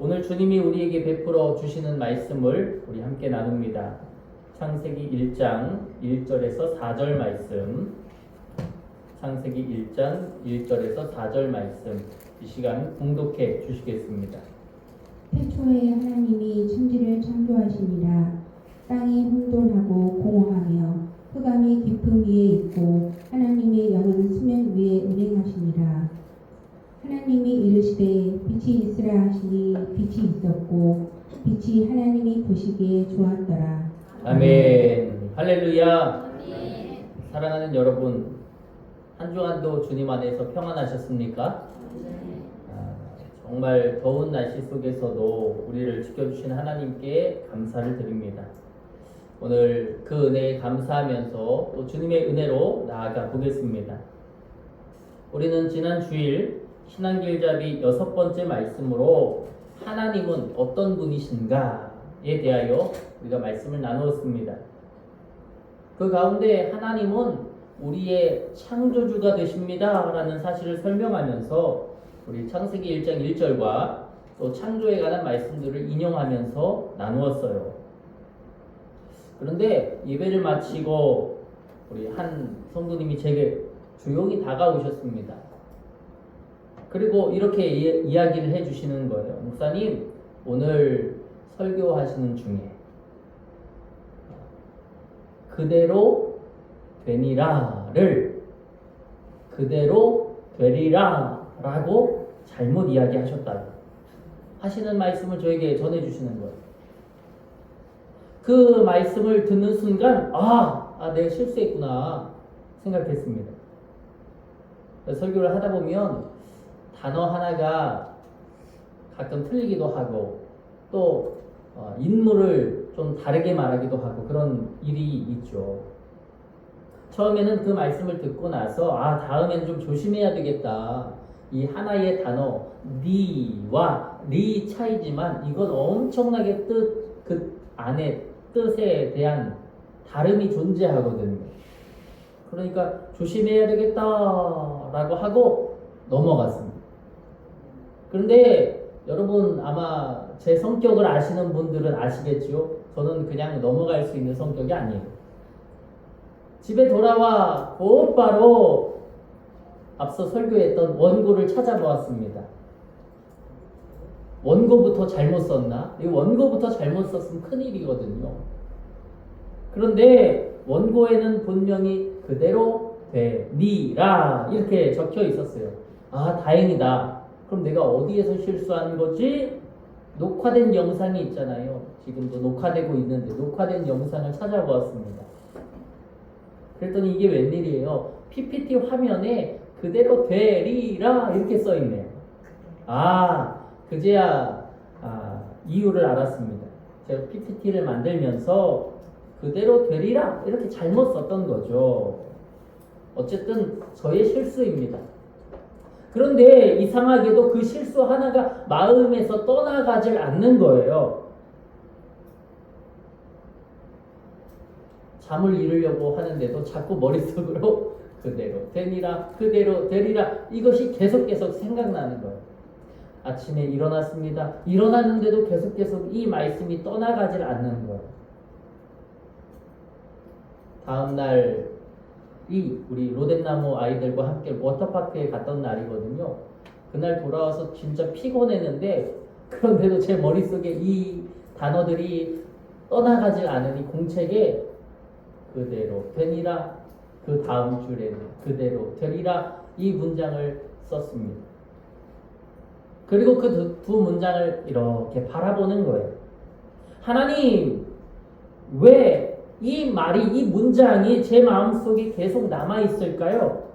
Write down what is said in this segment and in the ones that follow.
오늘 주님이 우리에게 베풀어 주시는 말씀을 우리 함께 나눕니다. 창세기 1장 1절에서 4절 말씀. 창세기 1장 1절에서 4절 말씀. 이 시간 봉독해 주시겠습니다. 태초에 하나님이 천지를 창조하시니라. 땅이 혼돈하고 공허하며 흑암이 깊음 위에 있고 하나님의 영은 수면 위에 운행하시니라. 하나님이 이르시되 빛이 있으라 하시니 빛이 있었고 빛이 하나님이 보시기에 좋았더라. 아멘. 할렐루야. 사랑하는 여러분, 한 주간도 주님 안에서 평안하셨습니까? 정말 더운 날씨 속에서도 우리를 지켜주신 하나님께 감사를 드립니다. 오늘 그 은혜에 감사하면서 또 주님의 은혜로 나아가 보겠습니다. 우리는 지난 주일 신앙길잡이 6번째 말씀으로 하나님은 어떤 분이신가에 대하여 우리가 말씀을 나누었습니다. 그 가운데 하나님은 우리의 창조주가 되십니다 라는 사실을 설명하면서 우리 창세기 1장 1절과 또 창조에 관한 말씀들을 인용하면서 나누었어요. 그런데 예배를 마치고 우리 한 성도님이 제게 조용히 다가오셨습니다. 그리고 이렇게 이야기를 해주시는 거예요. 목사님, 오늘 설교하시는 중에 그대로 되니라를 그대로 되리라 라고 잘못 이야기하셨다고 하시는 말씀을 저에게 전해주시는 거예요. 그 말씀을 듣는 순간 내가 실수했구나 생각했습니다. 설교를 하다 보면 단어 하나가 가끔 틀리기도 하고 또 인물을 좀 다르게 말하기도 하고 그런 일이 있죠. 처음에는 그 말씀을 듣고 나서 다음에는 좀 조심해야 되겠다. 이 하나의 단어 니와 리 차이지만 이건 엄청나게 그 안에 뜻에 대한 다름이 존재하거든요. 그러니까 조심해야 되겠다라고 하고 넘어갔습니다. 그런데 여러분 아마 제 성격을 아시는 분들은 아시겠지요? 저는 그냥 넘어갈 수 있는 성격이 아니에요. 집에 돌아와 곧바로 앞서 설교했던 원고를 찾아보았습니다. 원고부터 잘못 썼나? 이 원고부터 잘못 썼으면 큰일이거든요. 그런데 원고에는 분명히 그대로 되니라 이렇게 적혀 있었어요. 다행이다. 그럼 내가 어디에서 실수한 거지? 녹화된 영상이 있잖아요. 지금도 녹화되고 있는데 녹화된 영상을 찾아보았습니다. 그랬더니 이게 웬일이에요? PPT 화면에 그대로 되리라 이렇게 써있네요. 그제야 이유를 알았습니다. 제가 PPT를 만들면서 그대로 되리라 이렇게 잘못 썼던 거죠. 어쨌든 저의 실수입니다. 그런데 이상하게도 그 실수 하나가 마음에서 떠나가질 않는 거예요. 잠을 이루려고 하는데도 자꾸 머릿속으로 그대로 되리라 그대로 되리라 이것이 계속 생각나는 거예요. 아침에 일어났습니다. 일어났는데도 계속 이 말씀이 떠나가질 않는 거예요. 다음날 우리 로덴나무 아이들과 함께 워터파크에 갔던 날이거든요. 그날 돌아와서 진짜 피곤했는데 그런데도 제 머릿속에 이 단어들이 떠나가질 않으니 공책에 그대로 되니라 그 다음 줄에는 그대로 되리라 이 문장을 썼습니다. 그리고 그 두 문장을 이렇게 바라보는 거예요. 하나님, 왜 이 말이, 이 문장이 제 마음속에 계속 남아있을까요?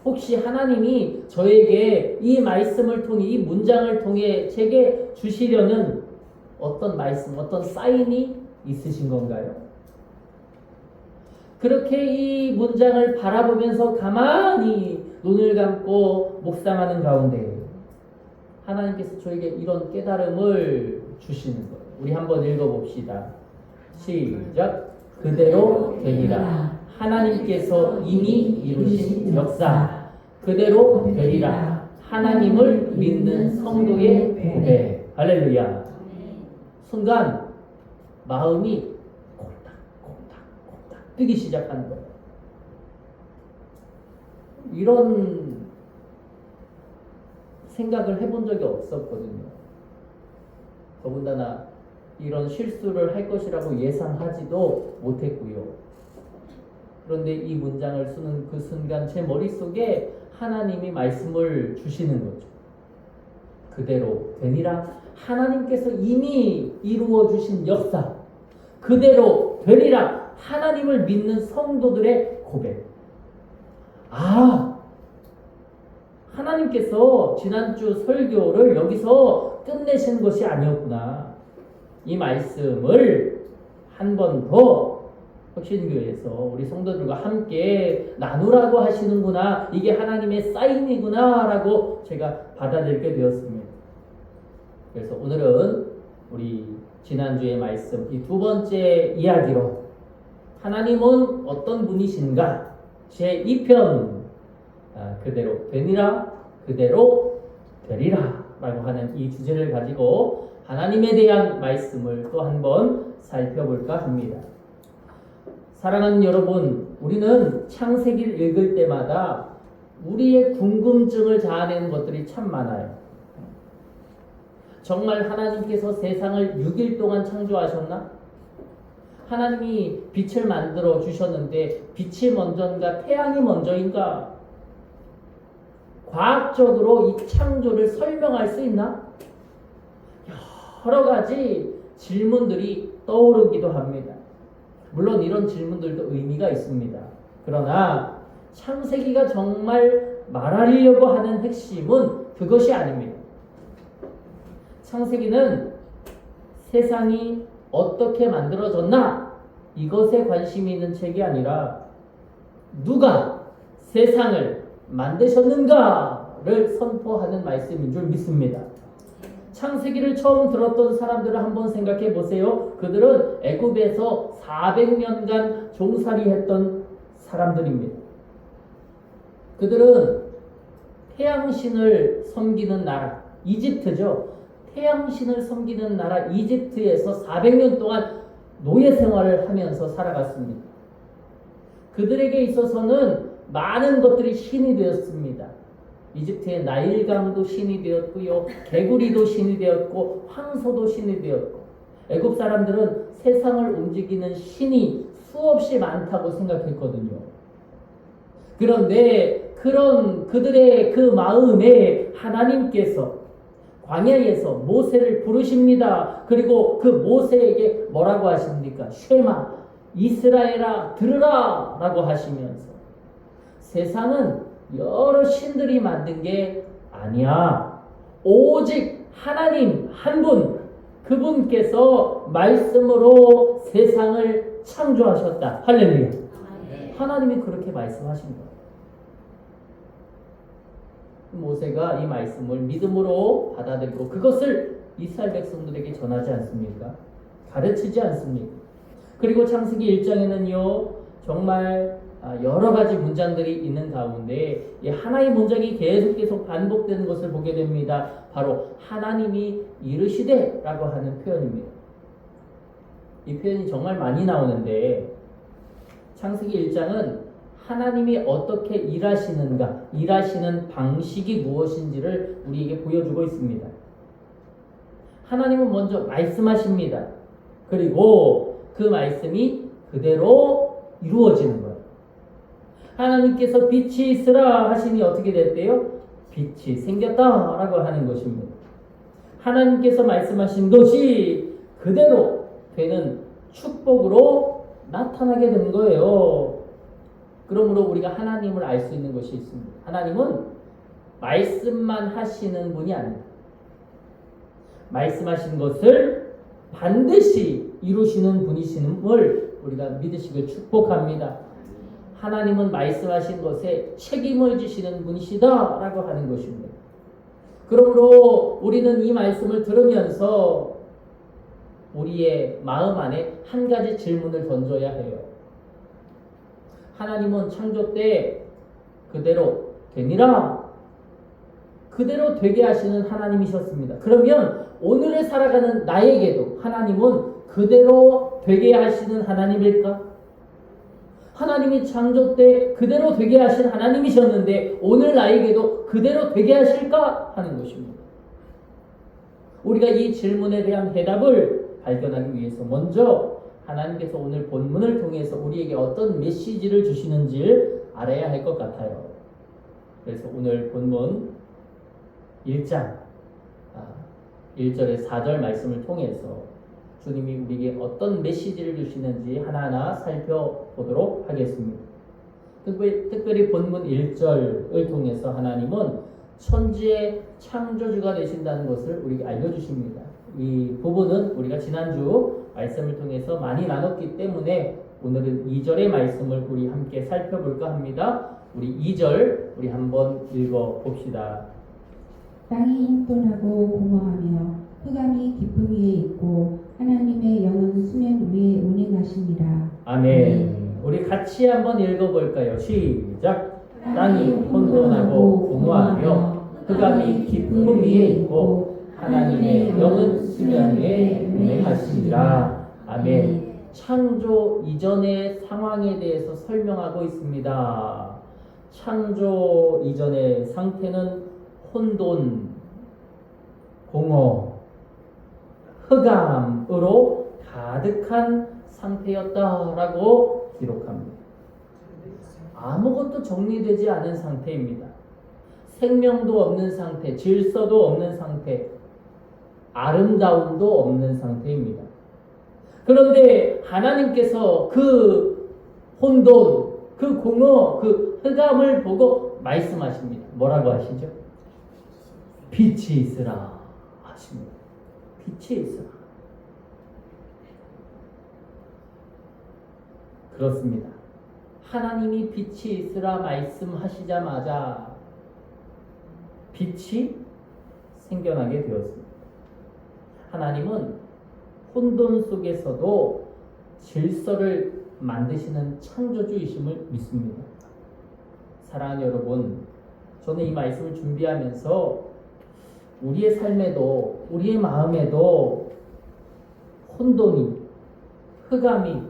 혹시 하나님이 저에게 이 말씀을 통해, 이 문장을 통해 제게 주시려는 어떤 말씀, 어떤 사인이 있으신 건가요? 그렇게 이 문장을 바라보면서 가만히 눈을 감고 묵상하는 가운데 하나님께서 저에게 이런 깨달음을 주시는 거예요. 우리 한번 읽어봅시다. 시작. 그대로 되리라. 하나님께서 이미 이루신 역사. 그대로 되리라. 하나님을 믿는 성도의 고백. 할렐루야. 순간 마음이 콩닥콩닥콩닥 뛰기 시작하는 거예요. 이런 생각을 해본 적이 없었거든요. 더군다나 이런 실수를 할 것이라고 예상하지도 못했고요. 그런데 이 문장을 쓰는 그 순간 제 머릿속에 하나님이 말씀을 주시는 거죠. 그대로 되니라. 하나님께서 이미 이루어 주신 역사, 그대로 되리라. 하나님을 믿는 성도들의 고백. 하나님께서 지난주 설교를 여기서 끝내신 것이 아니었구나. 이 말씀을 한 번 더 혁신교회에서 우리 성도들과 함께 나누라고 하시는구나. 이게 하나님의 사인이구나 라고 제가 받아들이게 되었습니다. 그래서 오늘은 우리 지난주의 말씀 이 두 번째 이야기로 하나님은 어떤 분이신가 제2편 그대로 되니라 그대로 되리라 라고 하는 이 주제를 가지고 하나님에 대한 말씀을 또 한 번 살펴볼까 합니다. 사랑하는 여러분, 우리는 창세기를 읽을 때마다 우리의 궁금증을 자아내는 것들이 참 많아요. 정말 하나님께서 세상을 6일 동안 창조하셨나? 하나님이 빛을 만들어 주셨는데 빛이 먼저인가 태양이 먼저인가? 과학적으로 이 창조를 설명할 수 있나? 여러 가지 질문들이 떠오르기도 합니다. 물론 이런 질문들도 의미가 있습니다. 그러나 창세기가 정말 말하려고 하는 핵심은 그것이 아닙니다. 창세기는 세상이 어떻게 만들어졌나? 이것에 관심이 있는 책이 아니라 누가 세상을 만드셨는가를 선포하는 말씀인 줄 믿습니다. 창세기를 처음 들었던 사람들을 한번 생각해 보세요. 그들은 애굽에서 400년간 종살이했던 사람들입니다. 그들은 태양신을 섬기는 나라, 이집트죠. 태양신을 섬기는 나라 이집트에서 400년 동안 노예 생활을 하면서 살아갔습니다. 그들에게 있어서는 많은 것들이 신이 되었습니다. 이집트의 나일강도 신이 되었고요. 개구리도 신이 되었고 황소도 신이 되었고 애굽 사람들은 세상을 움직이는 신이 수없이 많다고 생각했거든요. 그런데 그런 그들의 그 마음에 하나님께서 광야에서 모세를 부르십니다. 그리고 그 모세에게 뭐라고 하십니까? 쉐마 이스라엘아 들으라 라고 하시면서 세상은 여러 신들이 만든 게 아니야. 오직 하나님 한 분, 그분께서 말씀으로 세상을 창조하셨다. 할렐루야. 하나님이 그렇게 말씀하신 거예요. 모세가 이 말씀을 믿음으로 받아들이고 그것을 이스라엘 백성들에게 전하지 않습니까? 가르치지 않습니까? 그리고 창세기 1장에는요 정말 여러 가지 문장들이 있는 가운데 이 하나의 문장이 계속 반복되는 것을 보게 됩니다. 바로 하나님이 이르시되 라고 하는 표현입니다. 이 표현이 정말 많이 나오는데 창세기 1장은 하나님이 어떻게 일하시는가, 일하시는 방식이 무엇인지를 우리에게 보여주고 있습니다. 하나님은 먼저 말씀하십니다. 그리고 그 말씀이 그대로 이루어지는 거예요. 하나님께서 빛이 있으라 하시니 어떻게 됐대요? 빛이 생겼다라고 하는 것입니다. 하나님께서 말씀하신 것이 그대로 되는 축복으로 나타나게 된 거예요. 그러므로 우리가 하나님을 알 수 있는 것이 있습니다. 하나님은 말씀만 하시는 분이 아닙니다. 말씀하신 것을 반드시 이루시는 분이심을 우리가 믿으시길 축복합니다. 하나님은 말씀하신 것에 책임을 지시는 분이시다라고 하는 것입니다. 그러므로 우리는 이 말씀을 들으면서 우리의 마음 안에 한 가지 질문을 던져야 해요. 하나님은 창조 때 그대로 되니라 그대로 되게 하시는 하나님이셨습니다. 그러면 오늘을 살아가는 나에게도 하나님은 그대로 되게 하시는 하나님일까? 하나님이 창조 때 그대로 되게 하신 하나님이셨는데 오늘 나에게도 그대로 되게 하실까 하는 것입니다. 우리가 이 질문에 대한 해답을 발견하기 위해서 먼저 하나님께서 오늘 본문을 통해서 우리에게 어떤 메시지를 주시는지를 알아야 할 것 같아요. 그래서 오늘 본문 1장 1절에 4절 말씀을 통해서 주님이 우리에게 어떤 메시지를 주시는지 하나하나 살펴보도록 하겠습니다. 특별히 본문 1절을 통해서 하나님은 천지의 창조주가 되신다는 것을 우리에게 알려주십니다. 이 부분은 우리가 지난주 말씀을 통해서 많이 나눴기 때문에 오늘은 2절의 말씀을 우리 함께 살펴볼까 합니다. 우리 2절 우리 한번 읽어봅시다. 땅이 혼돈하고 공허하며 흑암이 깊음 위에 있고 하나님의 영은 수면 위에 운행하시니라. 아멘. 우리 같이 한번 읽어볼까요? 시작. 땅이 혼돈하고 공허하며 흑암이 깊음 위에 있고 하나님의 영은 수면 위에 운행하시니라. 아멘. 창조 이전의 상황에 대해서 설명하고 있습니다. 창조 이전의 상태는 혼돈, 공허, 흑암으로 가득한 상태였다라고 기록합니다. 아무것도 정리되지 않은 상태입니다. 생명도 없는 상태, 질서도 없는 상태, 아름다움도 없는 상태입니다. 그런데 하나님께서 그 혼돈, 그 공허, 그 흑암을 보고 말씀하십니다. 뭐라고 하시죠? 빛이 있으라 하십니다. 빛이 있으라. 그렇습니다. 하나님이 빛이 있으라 말씀하시자마자 빛이 생겨나게 되었습니다. 하나님은 혼돈 속에서도 질서를 만드시는 창조주이심을 믿습니다. 사랑하는 여러분, 저는 이 말씀을 준비하면서 우리의 삶에도 우리의 마음에도 혼돈이, 흑암이,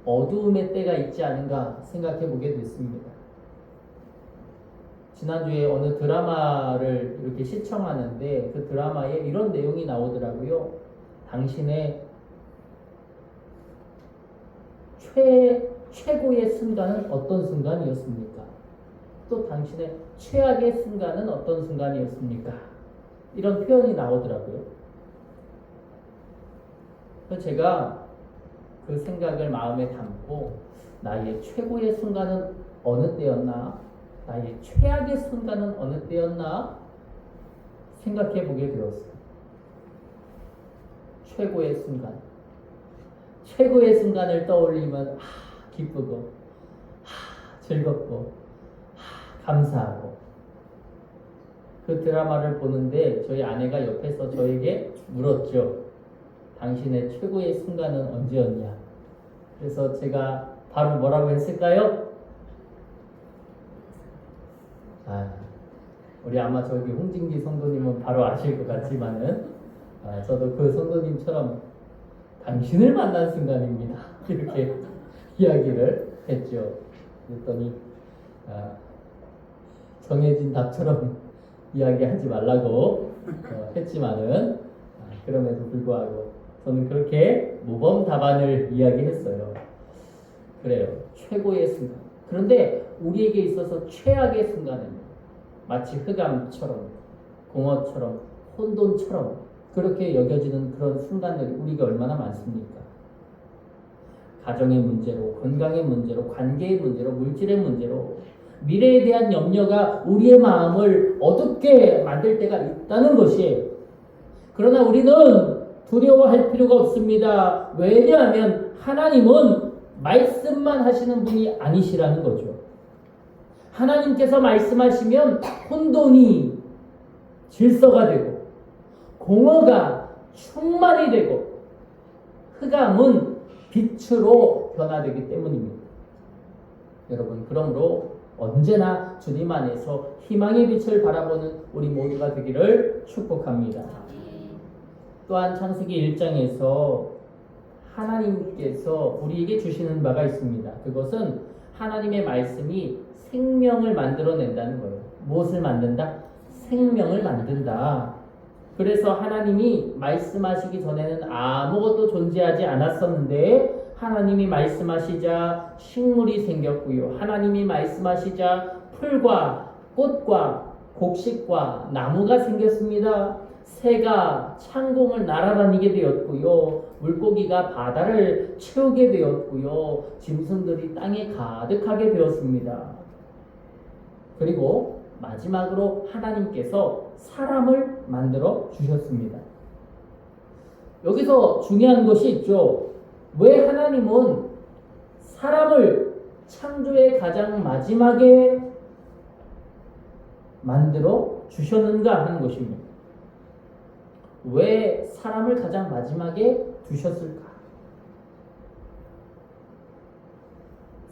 어두움의 때가 있지 않은가 생각해 보게 됐습니다. 지난주에 어느 드라마를 이렇게 시청하는데 그 드라마에 이런 내용이 나오더라고요. 당신의 최고의 순간은 어떤 순간이었습니까? 또 당신의 최악의 순간은 어떤 순간이었습니까? 이런 표현이 나오더라고요. 그래서 제가 그 생각을 마음에 담고 나의 최고의 순간은 어느 때였나? 나의 최악의 순간은 어느 때였나? 생각해 보게 되었어요. 최고의 순간. 최고의 순간을 떠올리면 기쁘고 즐겁고 감사하고 그 드라마를 보는데 저희 아내가 옆에서 저에게 물었죠. 당신의 최고의 순간은 언제였냐? 그래서 제가 바로 뭐라고 했을까요? 우리 아마 저기 홍진기 성도님은 바로 아실 것 같지만은 저도 그 성도님처럼 당신을 만난 순간입니다. 이렇게 이야기를 했죠. 그랬더니 정해진 답처럼 이야기하지 말라고 했지만은 그럼에도 불구하고 저는 그렇게 모범 답안을 이야기했어요. 그래요. 최고의 순간. 그런데 우리에게 있어서 최악의 순간은 마치 흑암처럼 공허처럼 혼돈처럼 그렇게 여겨지는 그런 순간들이 우리가 얼마나 많습니까? 가정의 문제로, 건강의 문제로, 관계의 문제로, 물질의 문제로 미래에 대한 염려가 우리의 마음을 어둡게 만들 때가 있다는 것이에요. 그러나 우리는 두려워할 필요가 없습니다. 왜냐하면 하나님은 말씀만 하시는 분이 아니시라는 거죠. 하나님께서 말씀하시면 혼돈이 질서가 되고 공허가 충만이 되고 흑암은 빛으로 변화되기 때문입니다. 여러분, 그러므로 언제나 주님 안에서 희망의 빛을 바라보는 우리 모두가 되기를 축복합니다. 또한 창세기 1장에서 하나님께서 우리에게 주시는 바가 있습니다. 그것은 하나님의 말씀이 생명을 만들어낸다는 거예요. 무엇을 만든다? 생명을 만든다. 그래서 하나님이 말씀하시기 전에는 아무것도 존재하지 않았었는데 하나님이 말씀하시자 식물이 생겼고요. 하나님이 말씀하시자 풀과 꽃과 곡식과 나무가 생겼습니다. 새가 창공을 날아다니게 되었고요. 물고기가 바다를 채우게 되었고요. 짐승들이 땅에 가득하게 되었습니다. 그리고 마지막으로 하나님께서 사람을 만들어 주셨습니다. 여기서 중요한 것이 있죠. 왜 하나님은 사람을 창조의 가장 마지막에 만들어 주셨는가 하는 것입니다. 왜 사람을 가장 마지막에 두셨을까?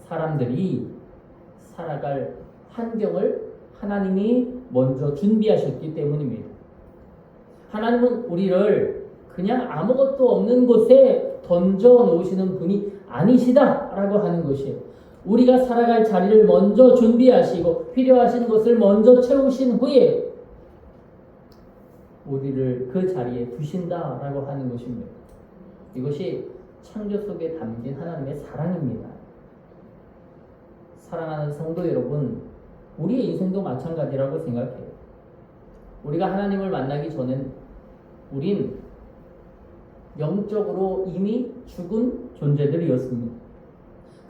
사람들이 살아갈 환경을 하나님이 먼저 준비하셨기 때문입니다. 하나님은 우리를 그냥 아무것도 없는 곳에 던져 놓으시는 분이 아니시다라고 하는 것이에요. 우리가 살아갈 자리를 먼저 준비하시고 필요하신 것을 먼저 채우신 후에 우리를 그 자리에 두신다라고 하는 것입니다. 이것이 창조 속에 담긴 하나님의 사랑입니다. 사랑하는 성도 여러분, 우리의 인생도 마찬가지라고 생각해요. 우리가 하나님을 만나기 전엔 우린 영적으로 이미 죽은 존재들이었습니다.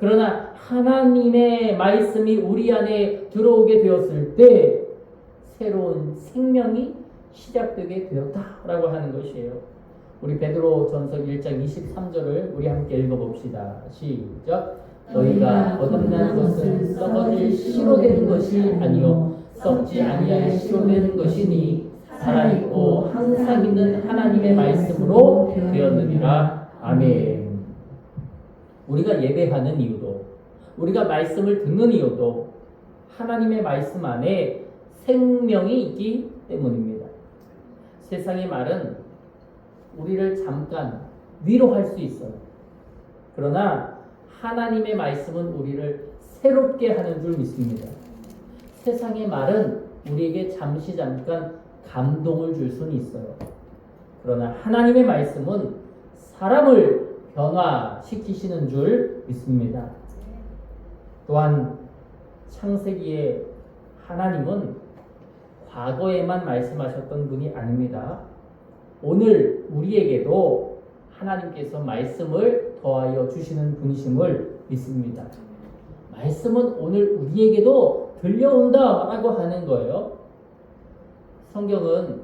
그러나 하나님의 말씀이 우리 안에 들어오게 되었을 때 새로운 생명이 시작되게 되었다라고 하는 것이에요. 우리 베드로전서 1장 23절을 우리 함께 읽어봅시다. 시작. 너희가 거듭난 것은 썩어질 씨로 된 것이 아니요 썩지 아니할 씨로 된 것이니 살아있고 항상 있는 하나님의 말씀으로 되었느니라. 아멘. 우리가 예배하는 이유도, 우리가 말씀을 듣는 이유도 하나님의 말씀 안에 생명이 있기 때문입니다. 세상의 말은 우리를 잠깐 위로할 수 있어요. 그러나 하나님의 말씀은 우리를 새롭게 하는 줄 믿습니다. 세상의 말은 우리에게 잠깐 감동을 줄 수는 있어요. 그러나 하나님의 말씀은 사람을 변화시키시는 줄 믿습니다. 또한 창세기에 하나님은 과거에만 말씀하셨던 분이 아닙니다. 오늘 우리에게도 하나님께서 말씀을 더하여 주시는 분이심을 믿습니다. 말씀은 오늘 우리에게도 들려온다라고 하는 거예요. 성경은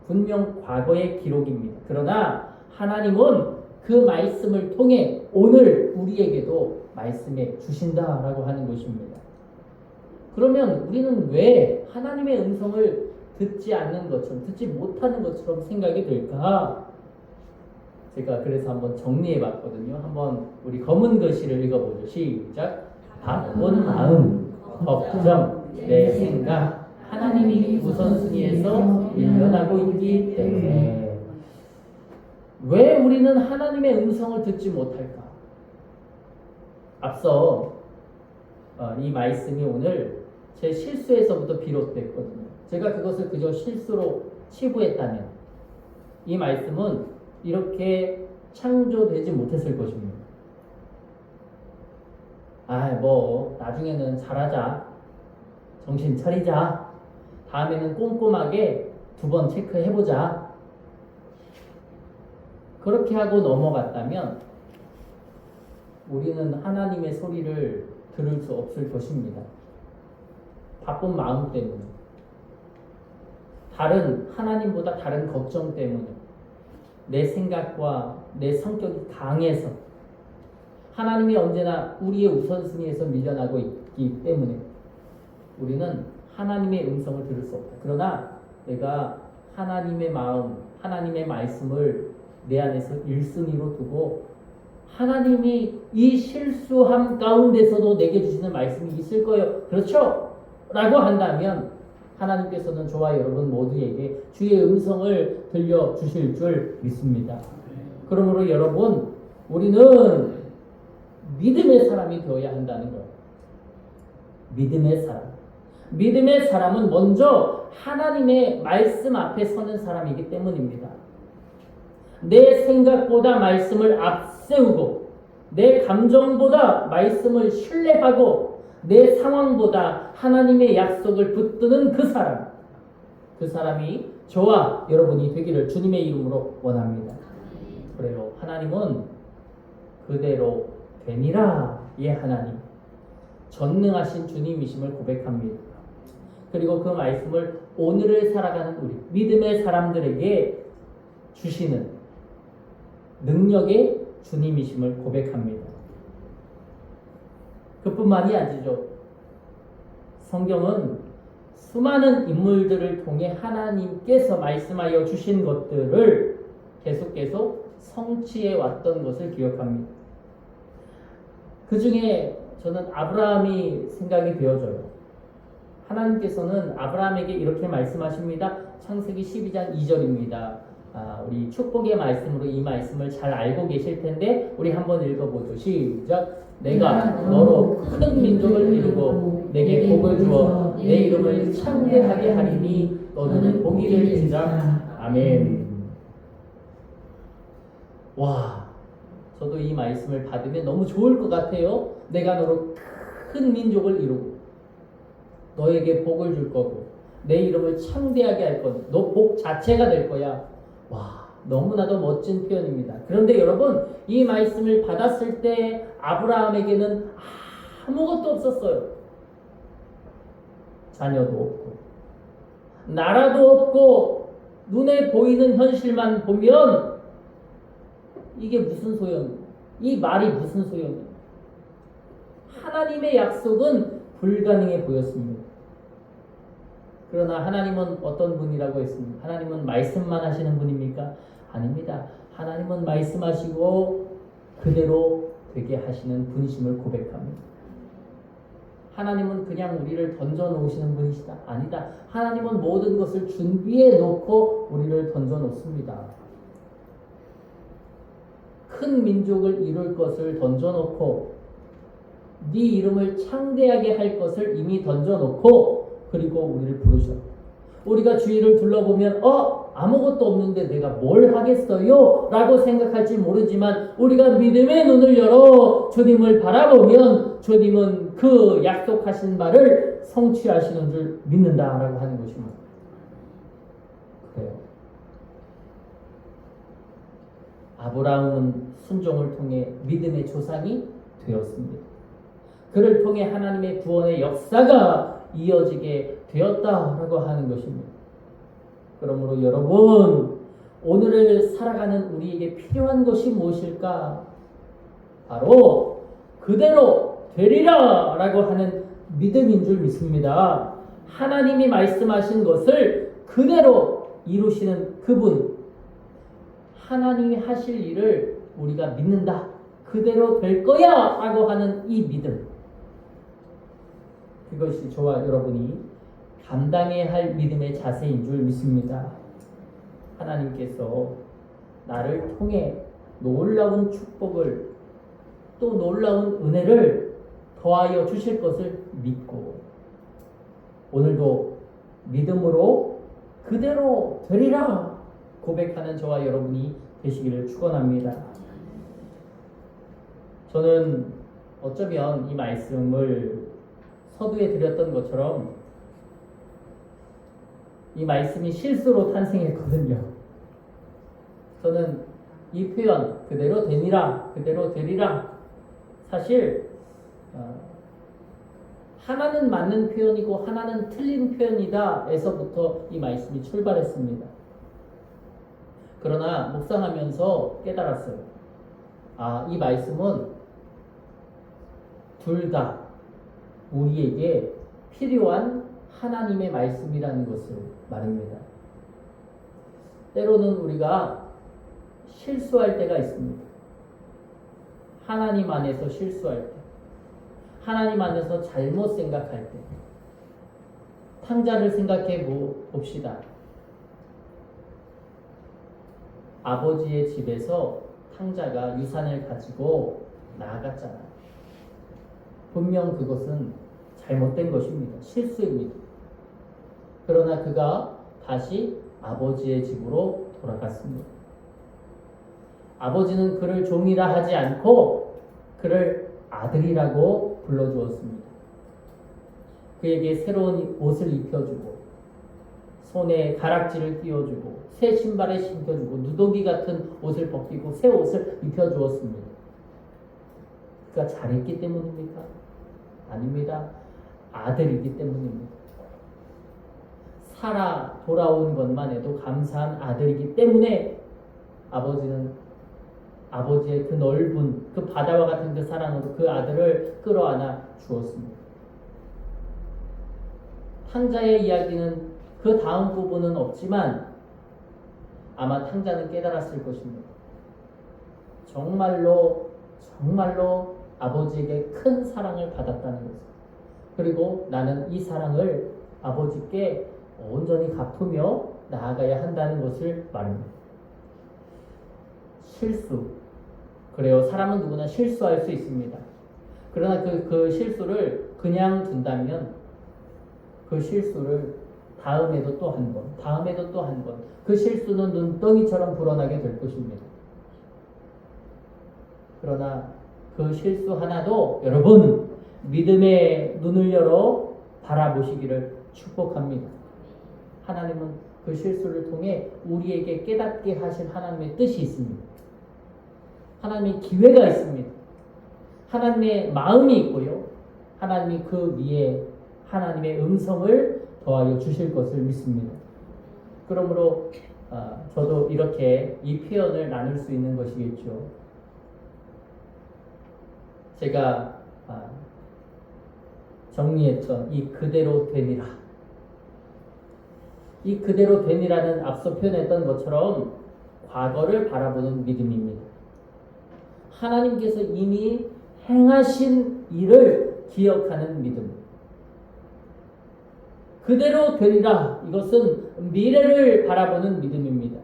분명 과거의 기록입니다. 그러나 하나님은 그 말씀을 통해 오늘 우리에게도 말씀해 주신다라고 하는 것입니다. 그러면 우리는 왜 하나님의 음성을 듣지 않는 것처럼, 듣지 못하는 것처럼 생각이 될까? 제가 그래서 한번 정리해 봤거든요. 한번 우리 검은 글씨를 읽어보죠. 시작. 바쁜 마음, 걱정, 내 생각, 하나님이 우선순위에서 밀려나고 있기 때문에 왜 우리는 하나님의 음성을 듣지 못할까? 앞서 이 말씀이 오늘 제 실수에서부터 비롯됐거든요. 제가 그것을 그저 실수로 치부했다면 이 말씀은 이렇게 창조되지 못했을 것입니다. 나중에는 잘하자. 정신 차리자. 다음에는 꼼꼼하게 2번 체크해보자. 그렇게 하고 넘어갔다면 우리는 하나님의 소리를 들을 수 없을 것입니다. 바쁜 마음 때문에, 하나님보다 다른 걱정 때문에, 내 생각과 내 성격이 강해서 하나님이 언제나 우리의 우선순위에서 밀려나고 있기 때문에 우리는 하나님의 음성을 들을 수 없다. 그러나 내가 하나님의 마음, 하나님의 말씀을 내 안에서 1순위로 두고 하나님이 이 실수함 가운데서도 내게 주시는 말씀이 있을 거예요. 그렇죠? 라고 한다면 하나님께서는 저와 여러분 모두에게 주의 음성을 들려주실 줄 믿습니다. 그러므로 여러분, 우리는 믿음의 사람이 되어야 한다는 거예요. 믿음의 사람. 믿음의 사람은 먼저 하나님의 말씀 앞에 서는 사람이기 때문입니다. 내 생각보다 말씀을 앞세우고 내 감정보다 말씀을 신뢰하고 내 상황보다 하나님의 약속을 붙드는 그 사람, 그 사람이 저와 여러분이 되기를 주님의 이름으로 원합니다. 그래요. 하나님은 그대로 되니라. 예, 하나님. 전능하신 주님이심을 고백합니다. 그리고 그 말씀을 오늘을 살아가는 우리 믿음의 사람들에게 주시는 능력의 주님이심을 고백합니다. 그뿐만이 아니죠. 성경은 수많은 인물들을 통해 하나님께서 말씀하여 주신 것들을 계속 성취해 왔던 것을 기억합니다. 그 중에 저는 아브라함이 생각이 되어져요. 하나님께서는 아브라함에게 이렇게 말씀하십니다. 창세기 12장 2절입니다. 우리 축복의 말씀으로 이 말씀을 잘 알고 계실 텐데 우리 한번 읽어보죠. 시작. 내가 너로 큰 민족을 이루고 내게 복을 주어 내 이름을 창대하게 하리니 너는 복이 될지라. 아멘. 와, 저도 이 말씀을 받으면 너무 좋을 것 같아요. 내가 너로 큰 민족을 이루고 너에게 복을 줄 거고 내 이름을 창대하게 할 거고 너 복 자체가 될 거야. 와, 너무나도 멋진 표현입니다. 그런데 여러분, 이 말씀을 받았을 때 아브라함에게는 아무것도 없었어요. 자녀도 없고 나라도 없고 눈에 보이는 현실만 보면 이게 무슨 소용이에요? 이 말이 무슨 소용이에요? 하나님의 약속은 불가능해 보였습니다. 그러나 하나님은 어떤 분이라고 했습니까? 하나님은 말씀만 하시는 분입니까? 아닙니다. 하나님은 말씀하시고 그대로 되게 하시는 분이심을 고백합니다. 하나님은 그냥 우리를 던져 놓으시는 분이시다. 아니다. 하나님은 모든 것을 준비해 놓고 우리를 던져 놓습니다. 큰 민족을 이룰 것을 던져 놓고 네 이름을 창대하게 할 것을 이미 던져 놓고 그리고 우리를 부르셔. 우리가 주위를 둘러보면 아무것도 없는데 내가 뭘 하겠어요? 라고 생각할지 모르지만 우리가 믿음의 눈을 열어 주님을 바라보면 주님은 그 약속하신 바를 성취하시는 줄 믿는다라고 하는 것입니다. 그래요. 아브라함은 순종을 통해 믿음의 조상이 되었습니다. 그를 통해 하나님의 구원의 역사가 이어지게 되었다라고 하는 것입니다. 그러므로 여러분, 오늘을 살아가는 우리에게 필요한 것이 무엇일까? 바로 그대로 되리라 라고 하는 믿음인 줄 믿습니다. 하나님이 말씀하신 것을 그대로 이루시는 그분, 하나님이 하실 일을 우리가 믿는다. 그대로 될 거야 라고 하는 이 믿음, 그것이 저와 여러분이 감당해야 할 믿음의 자세인 줄 믿습니다. 하나님께서 나를 통해 놀라운 축복을 또 놀라운 은혜를 더하여 주실 것을 믿고 오늘도 믿음으로 그대로 되리라 고백하는 저와 여러분이 되시기를 축원합니다. 저는 어쩌면 이 말씀을 서두에 드렸던 것처럼 이 말씀이 실수로 탄생했거든요. 저는 이 표현 그대로 되니라, 그대로 되리라, 사실 하나는 맞는 표현이고 하나는 틀린 표현이다 에서부터 이 말씀이 출발했습니다. 그러나 묵상하면서 깨달았어요. 이 말씀은 둘 다 우리에게 필요한 하나님의 말씀이라는 것을 말입니다. 때로는 우리가 실수할 때가 있습니다. 하나님 안에서 실수할 때, 하나님 안에서 잘못 생각할 때, 탕자를 생각해 봅시다. 아버지의 집에서 탕자가 유산을 가지고 나아갔잖아요. 분명 그것은 잘못된 것입니다. 실수입니다. 그러나 그가 다시 아버지의 집으로 돌아갔습니다. 아버지는 그를 종이라 하지 않고 그를 아들이라고 불러주었습니다. 그에게 새로운 옷을 입혀주고 손에 가락지를 띄워주고 새 신발을 신겨주고 누더기 같은 옷을 벗기고 새 옷을 입혀주었습니다. 그가 잘했기 때문입니까? 아닙니다. 아들이기 때문입니다. 살아 돌아온 것만 해도 감사한 아들이기 때문에 아버지는 아버지의 그 넓은 그 바다와 같은 그 사랑으로 그 아들을 끌어안아 주었습니다. 탕자의 이야기는 그 다음 부분은 없지만 아마 탕자는 깨달았을 것입니다. 정말로 아버지에게 큰 사랑을 받았다는 것을. 그리고 나는 이 사랑을 아버지께 온전히 갚으며 나아가야 한다는 것을 말합니다. 실수. 그래요. 사람은 누구나 실수할 수 있습니다. 그러나 그 실수를 그냥 둔다면 그 실수를 다음에도 또 한 번, 다음에도 또 한 번, 그 실수는 눈덩이처럼 불어나게 될 것입니다. 그러나 그 실수 하나도 여러분 믿음의 눈을 열어 바라보시기를 축복합니다. 하나님은 그 실수를 통해 우리에게 깨닫게 하실 하나님의 뜻이 있습니다. 하나님의 기회가 있습니다. 하나님의 마음이 있고요. 하나님이 그 위에 하나님의 음성을 더하여 주실 것을 믿습니다. 그러므로 저도 이렇게 이 표현을 나눌 수 있는 것이겠죠. 제가 정리했던 이 그대로 되니라. 이 그대로 되니라는 앞서 표현했던 것처럼 과거를 바라보는 믿음입니다. 하나님께서 이미 행하신 일을 기억하는 믿음. 그대로 되리라. 이것은 미래를 바라보는 믿음입니다.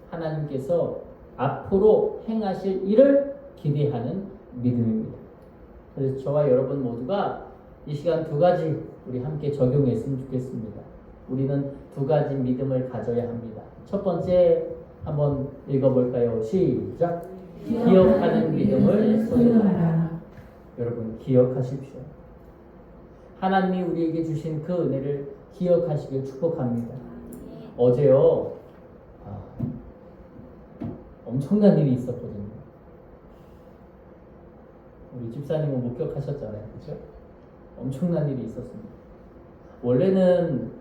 하나님께서 앞으로 행하실 일을 기대하는 믿음입니다. 그래서 저와 여러분 모두가 이 시간 두 가지 우리 함께 적용했으면 좋겠습니다. 우리는 두 가지 믿음을 가져야 합니다. 첫 번째 한번 읽어볼까요? 시작! 기억하는 믿음을 소유하라. 여러분 기억하십시오. 하나님이 우리에게 주신 그 은혜를 기억하시길 축복합니다. 어제요 엄청난 일이 있었거든요. 우리 집사님은 목격하셨잖아요. 그렇죠? 엄청난 일이 있었습니다. 원래는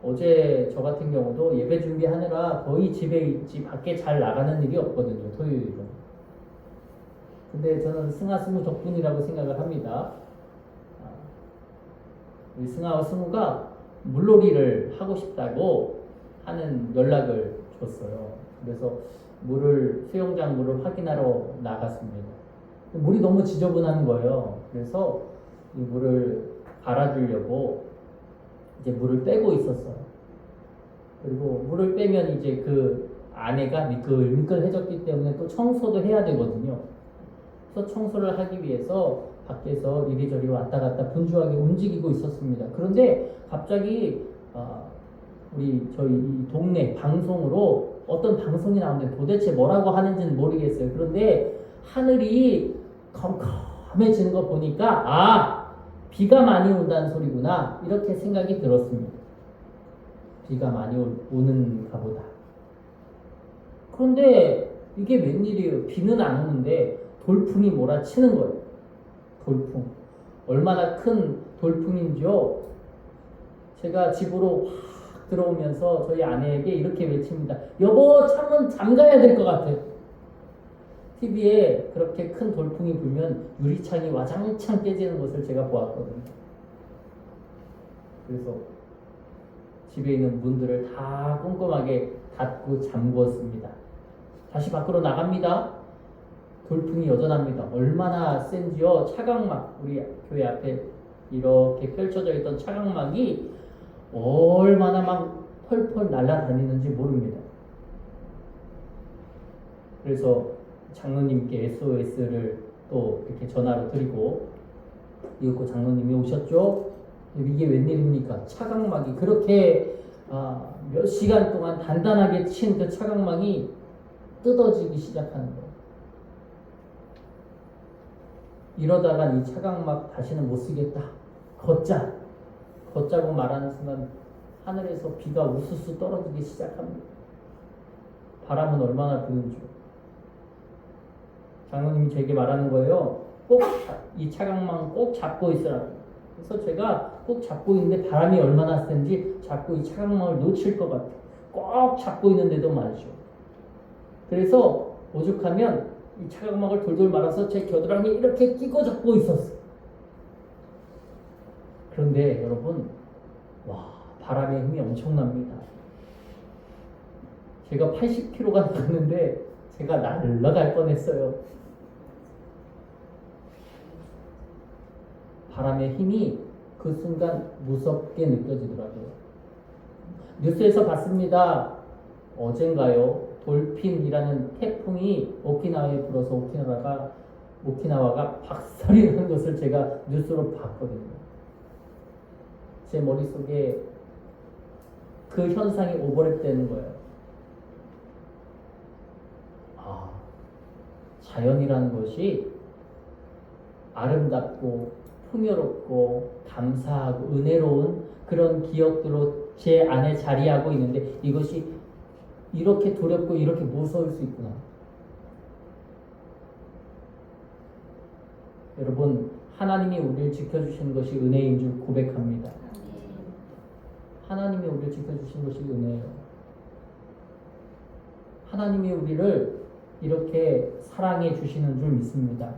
어제 저 같은 경우도 예배 준비하느라 거의 집에 있지 밖에 잘 나가는 일이 없거든요. 토요일은. 근데 저는 승아 스무 덕분이라고 생각을 합니다. 우리 승아와 스무가 물놀이를 하고 싶다고 하는 연락을 줬어요. 그래서 수영장 물을 확인하러 나갔습니다. 물이 너무 지저분한 거예요. 그래서 이 물을 갈아주려고 이제 물을 빼고 있었어요. 그리고 물을 빼면 이제 그 안에가 미끌미끌해졌기 때문에 또 청소도 해야 되거든요. 그래서 청소를 하기 위해서 밖에서 이리저리 왔다 갔다 분주하게 움직이고 있었습니다. 그런데 갑자기 저희 이 동네 방송으로 어떤 방송이 나오는데 도대체 뭐라고 하는지는 모르겠어요. 그런데 하늘이 컴컴해지는 거 보니까 비가 많이 온다는 소리구나 이렇게 생각이 들었습니다. 비가 많이 오는가 보다. 그런데 이게 웬일이에요. 비는 안 오는데 돌풍이 몰아치는 거예요. 돌풍. 얼마나 큰 돌풍인지요. 제가 집으로 확 들어오면서 저희 아내에게 이렇게 외칩니다. 여보, 창문 잠가야 될 것 같아. TV에 그렇게 큰 돌풍이 불면 유리창이 와장창 깨지는 것을 제가 보았거든요. 그래서 집에 있는 문들을 다 꼼꼼하게 닫고 잠그었습니다. 다시 밖으로 나갑니다. 돌풍이 여전합니다. 얼마나 센지요. 차광막, 우리 교회 앞에 이렇게 펼쳐져 있던 차광막이 얼마나 막 펄펄 날아다니는지 모릅니다. 그래서 장로님께 SOS를 또 이렇게 전화로 드리고, 이윽고 장로님이 오셨죠? 이게 웬일입니까? 차광막이 그렇게 몇 시간 동안 단단하게 친 그 차광막이 뜯어지기 시작하는 거예요. 이러다가 이 차광막 다시는 못 쓰겠다. 걷자고 말하는 순간 하늘에서 비가 우수수 떨어지기 시작합니다. 바람은 얼마나 부는지. 장로님이 저에게 말하는 거예요. 꼭 이 차광망 꼭 잡고 있으라고. 그래서 제가 꼭 잡고 있는데 바람이 얼마나 센지 자꾸 이 차광망을 놓칠 것 같아요. 꼭 잡고 있는데도 말이죠. 그래서 오죽하면 이 차광망을 돌돌 말아서 제 겨드랑이 이렇게 끼고 잡고 있었어요. 그런데 여러분, 바람의 힘이 엄청납니다. 제가 80kg가 나갔는데 제가 날아갈 뻔했어요. 바람의 힘이 그 순간 무섭게 느껴지더라고요. 뉴스에서 봤습니다. 어젠가요? 돌핀이라는 태풍이 오키나와에 불어서 오키나와가 박살이 나는 것을 제가 뉴스로 봤거든요. 제 머릿속에 그 현상이 오버랩되는 거예요. 자연이라는 것이 아름답고 풍요롭고 감사하고 은혜로운 그런 기억들로 제 안에 자리하고 있는데 이것이 이렇게 두렵고 이렇게 무서울 수 있구나. 여러분, 하나님이 우리를 지켜주시는 것이 은혜인 줄 고백합니다. 하나님이 우리를 지켜주신 것이 은혜예요. 하나님이 우리를 이렇게 사랑해 주시는 줄 믿습니다.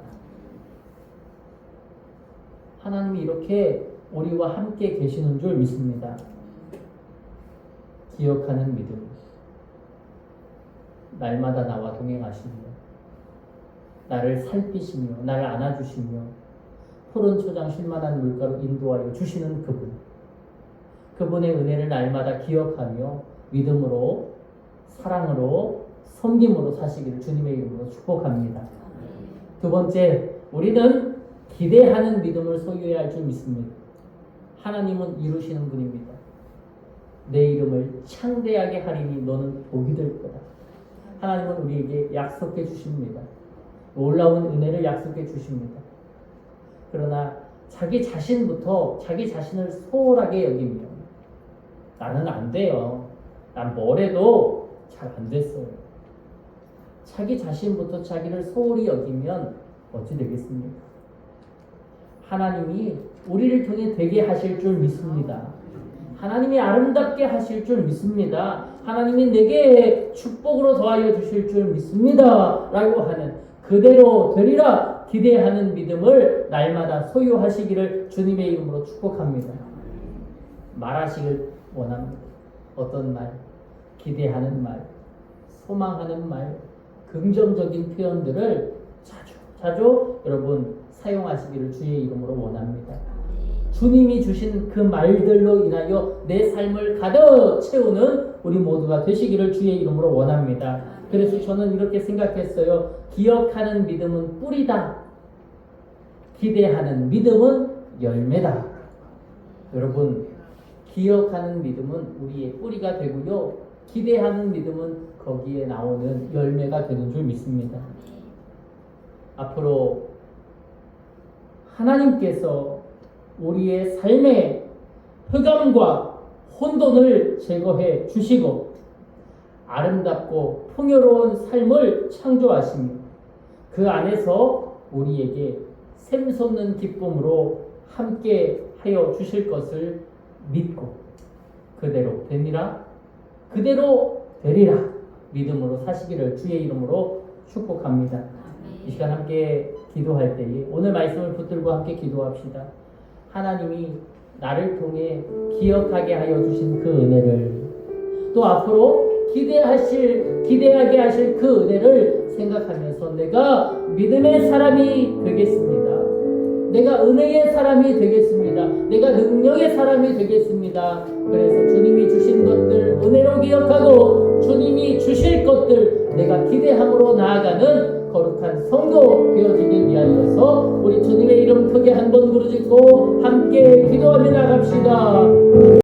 하나님이 이렇게 우리와 함께 계시는 줄 믿습니다. 기억하는 믿음. 날마다 나와 동행하시며 나를 살피시며 나를 안아주시며 푸른 초장 쉴만한 물가로 인도하여 주시는 그분. 그분의 은혜를 날마다 기억하며 믿음으로 사랑으로 섬김으로 사시기를 주님의 이름으로 축복합니다. 두 번째, 우리는 기대하는 믿음을 소유해야 할 줄 믿습니다. 하나님은 이루시는 분입니다. 내 이름을 창대하게 하리니 너는 복이 될 거다. 하나님은 우리에게 약속해 주십니다. 놀라운 은혜를 약속해 주십니다. 그러나 자기 자신부터 자기 자신을 소홀하게 여기며 나는 안 돼요. 난 뭘 해도 잘 안 됐어요. 자기 자신부터 자기를 소홀히 여기면 어찌 되겠습니까? 하나님이 우리를 통해 되게 하실 줄 믿습니다. 하나님이 아름답게 하실 줄 믿습니다. 하나님이 내게 축복으로 더하여 주실 줄 믿습니다. 라고 하는 그대로 되리라 기대하는 믿음을 날마다 소유하시기를 주님의 이름으로 축복합니다. 말하시길 원합니다. 어떤 말, 기대하는 말, 소망하는 말, 긍정적인 표현들을 자주 여러분 사용하시기를 주의 이름으로 원합니다. 주님이 주신 그 말들로 인하여 내 삶을 가득 채우는 우리 모두가 되시기를 주의 이름으로 원합니다. 그래서 저는 이렇게 생각했어요. 기억하는 믿음은 뿌리다. 기대하는 믿음은 열매다. 여러분, 기억하는 믿음은 우리의 뿌리가 되고요. 기대하는 믿음은 거기에 나오는 열매가 되는 줄 믿습니다. 앞으로 하나님께서 우리의 삶의 흑암과 혼돈을 제거해 주시고 아름답고 풍요로운 삶을 창조하시며 그 안에서 우리에게 샘솟는 기쁨으로 함께 하여 주실 것을 믿고 그대로 되리라 믿음으로 사시기를 주의 이름으로 축복합니다. 이 시간 함께 기도할 때에 오늘 말씀을 붙들고 함께 기도합시다. 하나님이 나를 통해 기억하게 하여 주신 그 은혜를 또 앞으로 기대하게 하실 그 은혜를 생각하면서 내가 믿음의 사람이 되겠습니다. 내가 은혜의 사람이 되겠습니다. 내가 능력의 사람이 되겠습니다. 그래서 주님이 주신 것들 은혜로 기억하고 주님이 주실 것들 내가 기대함으로 나아가는 거룩한 성도 되어지길 위하여서 우리 주님의 이름 크게 한번 부르짖고 함께 기도하며 나갑시다.